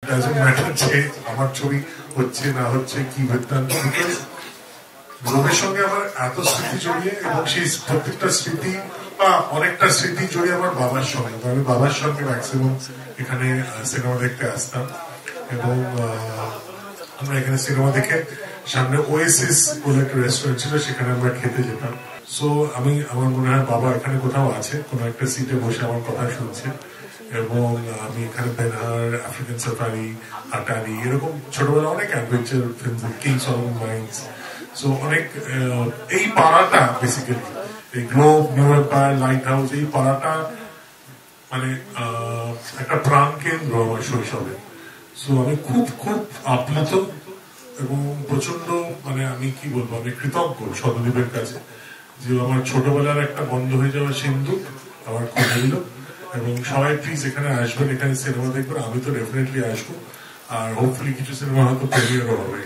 Doesn't matter যে আমার ছবি হচ্ছে না হচ্ছে কি বৃত্তান্ত, বিকজ রোমের সঙ্গে আমার এত স্মৃতি জড়িয়ে, এবং সেই প্রত্যেকটা স্মৃতি বা অনেকটা স্মৃতি জড়িয়ে আমার বাবার সঙ্গে। আমি বাবার সঙ্গে ম্যাক্সিমাম এখানে সিনেমা দেখতে আসতাম, এবং আমরা এখানে সিনেমা দেখে সামনে ওয়েসিস বলে একটা রেস্টুরেন্ট ছিল, সেখানে আমরা খেতে যেতাম। সো আমার মনে হয় বাবা এখানে কোথাও আছে, কোনো একটা সিটে বসে আমার কথা শুনছে, এবং আমি এখানে বেনহার, আফ্রিকান সাফারি, আটারি, এরকম ছোটবেলা অনেক adventure film, king Solomon mines, so অনেক এই পাড়াটা বেসিক্যালি এই globe, new empire, light house, এই পাড়াটা মানে একটা প্রাণ কেন্দ্র আমার শৈশবে। সো আমি খুব খুব আপ্লুত এবং প্রচন্ড মানে আমি কি বলবো, আমি কৃতজ্ঞ সদনীপের কাছে যে আমার ছোটবেলার একটা বন্ধ হয়ে যাওয়া সিন্ধুক আমার খুঁজে দিল। এবং সবাই প্লিজ এখানে আসবেন, এখানে সিনেমা দেখবেন, আমি তো ডেফিনেটলি আসবো, আর হোপফুলি কিছু সিনেমা হয়তো প্রিমিয়ারও হবে।